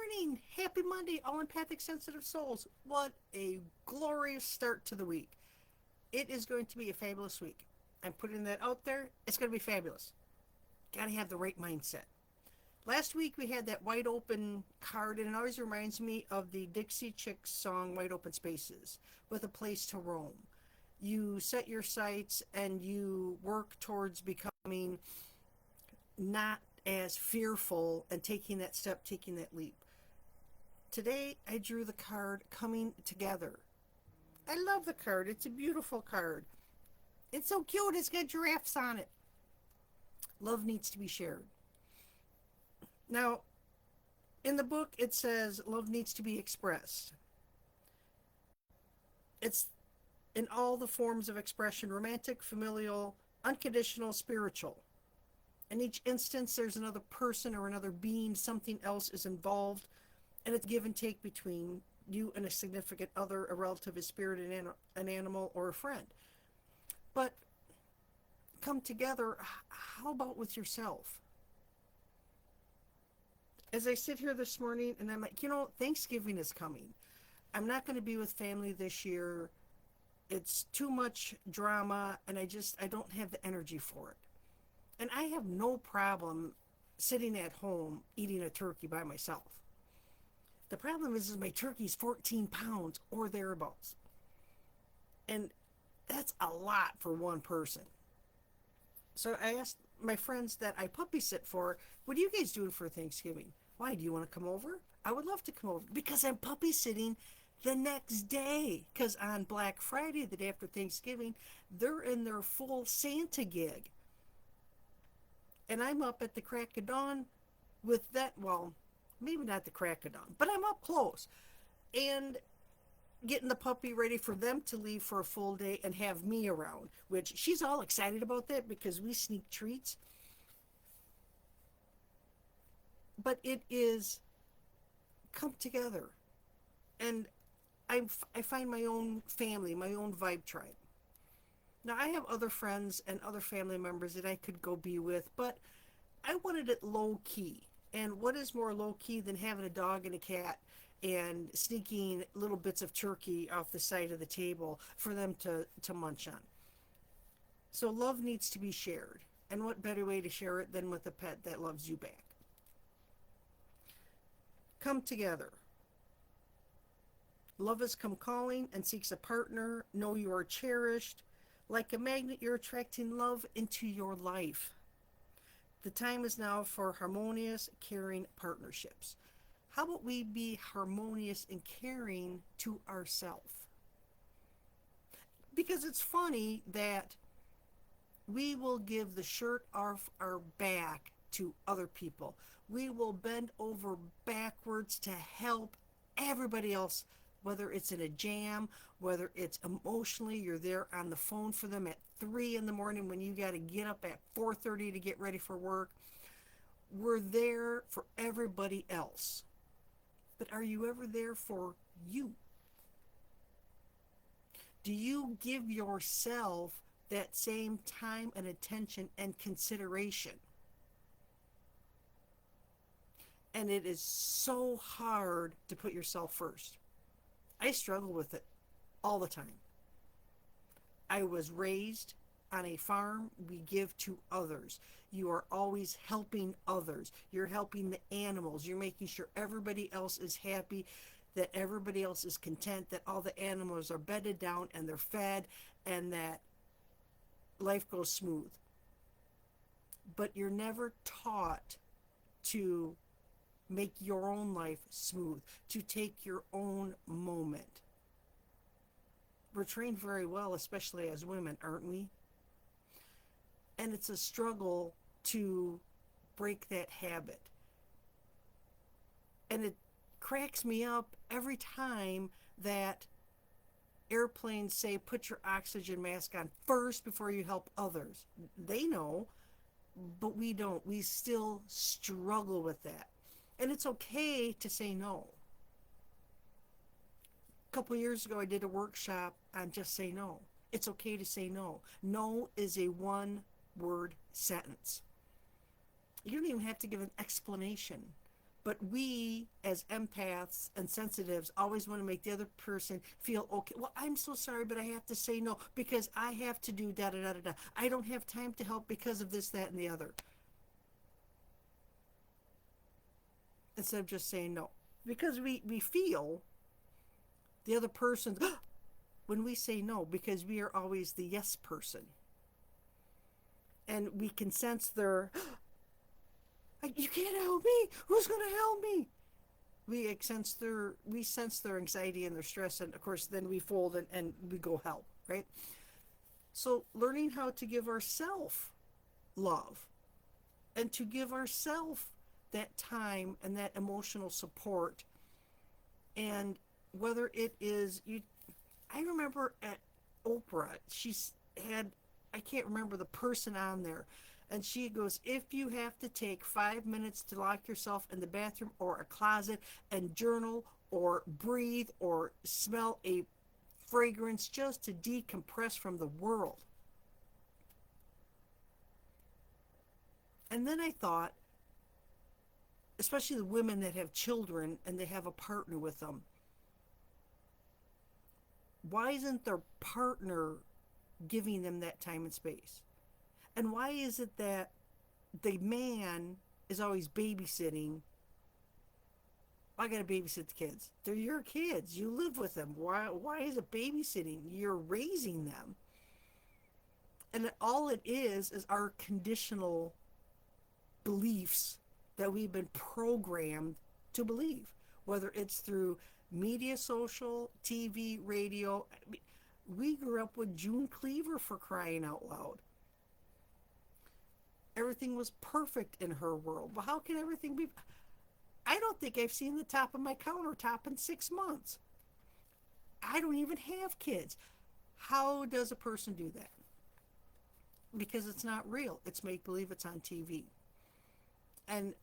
morning. Happy Monday, all empathic, sensitive souls. What a glorious start to the week. It is going to be a fabulous week. I'm putting that out there. It's going to be fabulous. Got to have the right mindset. Last week we had that wide open card, and it always reminds me of the Dixie Chicks song Wide Open Spaces with a place to roam. You set your sights and you work towards becoming not as fearful and taking that step, taking that leap. Today I drew the card Coming Together. I love the card. It's a beautiful card. It's so cute. It's got giraffes on it. Love needs to be shared. Now, in the book, it says love needs to be expressed. It's in all the forms of expression: romantic, familial, unconditional, spiritual. In each instance, there's another person or another being, something else is involved, and it's give and take between you and a significant other, a relative, a spirit, an animal, or a friend. But come together, how about with yourself? As I sit here this morning and I'm like, Thanksgiving is coming. I'm not going to be with family this year. It's too much drama, and I don't have the energy for it. And I have no problem sitting at home eating a turkey by myself. The problem is my turkey's 14 pounds or thereabouts. And that's a lot for one person. So I asked my friends that I puppy sit for, what are you guys doing for Thanksgiving? Why, do you want to come over? I would love to come over because I'm puppy sitting the next day. Because on Black Friday, the day after Thanksgiving, they're in their full Santa gig. And I'm up at the crack of dawn with that, well, maybe not the crack of dawn, but I'm up close. And getting the puppy ready for them to leave for a full day and have me around, which she's all excited about that because we sneak treats. But it is come together. And I find my own family, my own vibe tribe. Now, I have other friends and other family members that I could go be with, but I wanted it low key. And what is more low key than having a dog and a cat and sneaking little bits of turkey off the side of the table for them to munch on? So love needs to be shared. And what better way to share it than with a pet that loves you back? Come together. Love has come calling and seeks a partner. Know you are cherished. Like a magnet, you're attracting love into your life. The time is now for harmonious, caring partnerships. How about we be harmonious and caring to ourselves? Because it's funny that we will give the shirt off our back to other people. We will bend over backwards to help everybody else, whether it's in a jam, whether it's emotionally, you're there on the phone for them at 3 in the morning when you got to get up at 4:30 to get ready for work. We're there for everybody else. But are you ever there for you? Do you give yourself that same time and attention and consideration? And it is so hard to put yourself first. I struggle with it all the time. I was raised on a farm. We give to others. You are always helping others. You're helping the animals. You're making sure everybody else is happy, that everybody else is content, that all the animals are bedded down and they're fed, and that life goes smooth. But you're never taught to make your own life smooth, to take your own moment. We're trained very well, especially as women, aren't we? And it's a struggle to break that habit. And it cracks me up every time that airplanes say put your oxygen mask on first before you help others. They know, but we don't. We still struggle with that. And it's okay to say no. A couple years ago, I did a workshop on just say no. It's okay to say no. No is a one-word sentence. You don't even have to give an explanation. But we, as empaths and sensitives, always want to make the other person feel okay. Well, I'm so sorry, but I have to say no because I have to do da da da da da. I don't have time to help because of this, that, and the other. Instead of just saying no. Because we feel the other person when we say no, because we are always the yes person. And we can sense their, you can't help me. Who's going to help me? We sense their anxiety and their stress, and of course then we fold and we go help, right? So learning how to give ourselves love and to give ourselves that time and that emotional support. And whether it is you, I remember at Oprah, she's had, I can't remember the person on there, and she goes, if you have to take 5 minutes to lock yourself in the bathroom or a closet and journal or breathe or smell a fragrance just to decompress from the world. And then I thought, especially the women that have children and they have a partner with them, why isn't their partner giving them that time and space? And why is it that the man is always babysitting? I gotta babysit the kids. They're your kids. You live with them. Why is it babysitting? You're raising them. And all it is our conditional beliefs that we've been programmed to believe, whether it's through media, social, TV, radio. We grew up with June Cleaver, for crying out loud. Everything was perfect in her world. Well, how can everything be? I don't think I've seen the top of my countertop in 6 months. I don't even have kids. How does a person do that? Because it's not real. It's make believe, it's on TV. And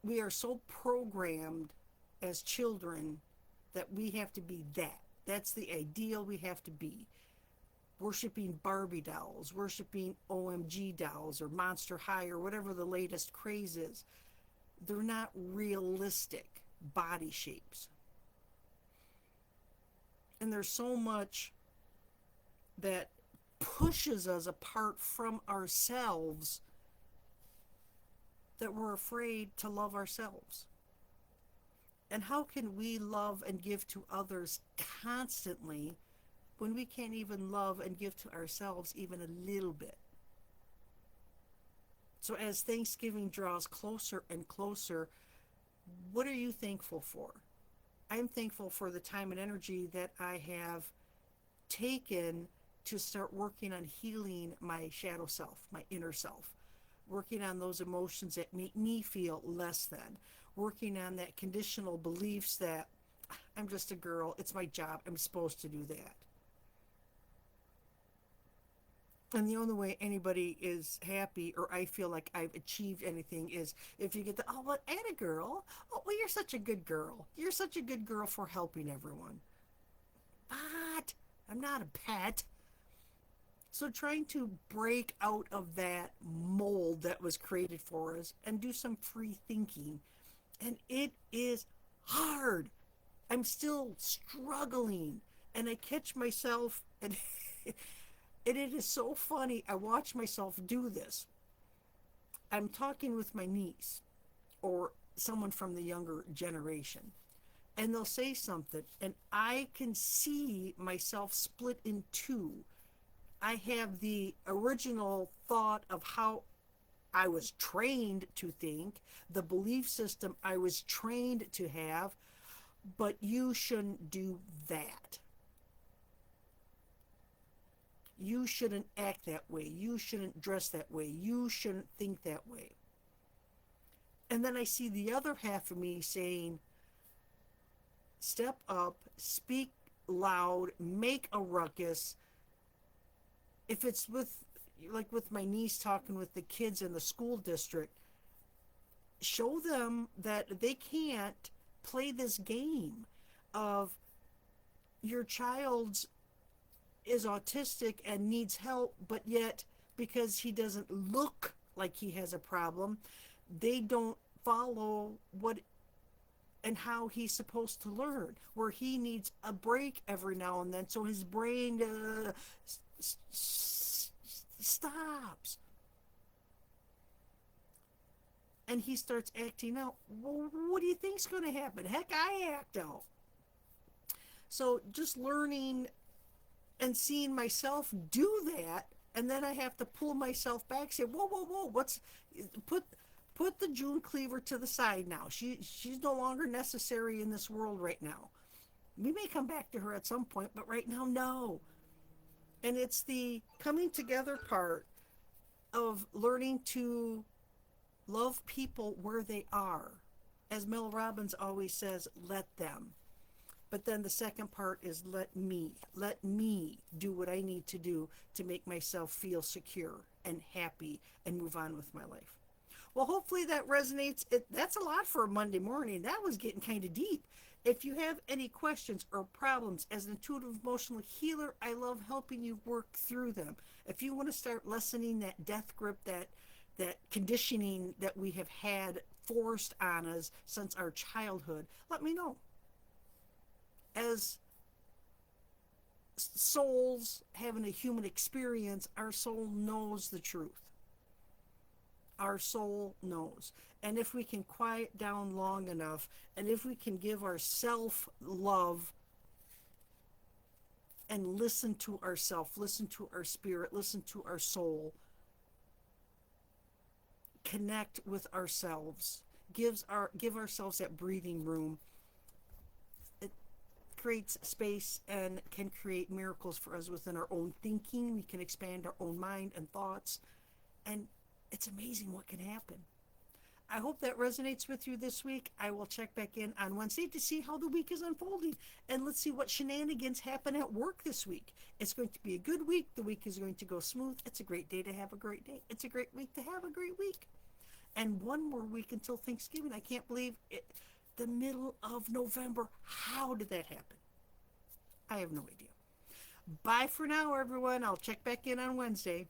we are so programmed as children that we have to be that. That's the ideal we have to be. Worshipping Barbie dolls, worshipping OMG dolls or Monster High or whatever the latest craze is. They're not realistic body shapes. And there's so much that pushes us apart from ourselves that we're afraid to love ourselves. And how can we love and give to others constantly when we can't even love and give to ourselves even a little bit? So as Thanksgiving draws closer and closer, what are you thankful for? I'm thankful for the time and energy that I have taken to start working on healing my shadow self, my inner self, working on those emotions that make me feel less than, working on that conditional beliefs that I'm just a girl, it's my job, I'm supposed to do that. And the only way anybody is happy or I feel like I've achieved anything is if you get the, oh, well, and a girl. Oh, well, you're such a good girl. You're such a good girl for helping everyone. But I'm not a pet. So trying to break out of that mold that was created for us and do some free thinking. And it is hard. I'm still struggling. And I catch myself and and it is so funny. I watch myself do this. I'm talking with my niece or someone from the younger generation, and they'll say something, and I can see myself split in two. I have the original thought of how I was trained to think, the belief system I was trained to have, but you shouldn't do that. You shouldn't act that way. You shouldn't dress that way. You shouldn't think that way. And then I see the other half of me saying, step up, speak loud, make a ruckus. If it's like with my niece talking with the kids in the school district, show them that they can't play this game of your child's is autistic and needs help, but yet because he doesn't look like he has a problem, they don't follow what and how he's supposed to learn, where he needs a break every now and then so his brain stops and he starts acting out. Well, what do you think's going to happen? Heck, I act out. So just learning and seeing myself do that, and then I have to pull myself back, say, whoa, whoa, whoa, what's put put the June Cleaver to the side now. She's no longer necessary in this world right now. We may come back to her at some point, but right now, no. And it's the coming together part of learning to love people where they are. As Mel Robbins always says, let them. But then the second part is let me do what I need to do to make myself feel secure and happy and move on with my life. Well, hopefully that resonates. That's a lot for a Monday morning. That was getting kind of deep. If you have any questions or problems as an intuitive emotional healer, I love helping you work through them. If you want to start lessening that death grip, that conditioning that we have had forced on us since our childhood, let me know. As souls having a human experience, our soul knows the truth. Our soul knows. And if we can quiet down long enough, and if we can give ourself love and listen to ourself, listen to our spirit, listen to our soul, connect with ourselves, give ourselves that breathing room, it creates space and can create miracles for us within our own thinking. We can expand our own mind and thoughts, and it's amazing what can happen. I hope that resonates with you this week. I will check back in on Wednesday to see how the week is unfolding. And let's see what shenanigans happen at work this week. It's going to be a good week. The week is going to go smooth. It's a great day to have a great day. It's a great week to have a great week. And one more week until Thanksgiving. I can't believe it. The middle of November. How did that happen? I have no idea. Bye for now, everyone. I'll check back in on Wednesday.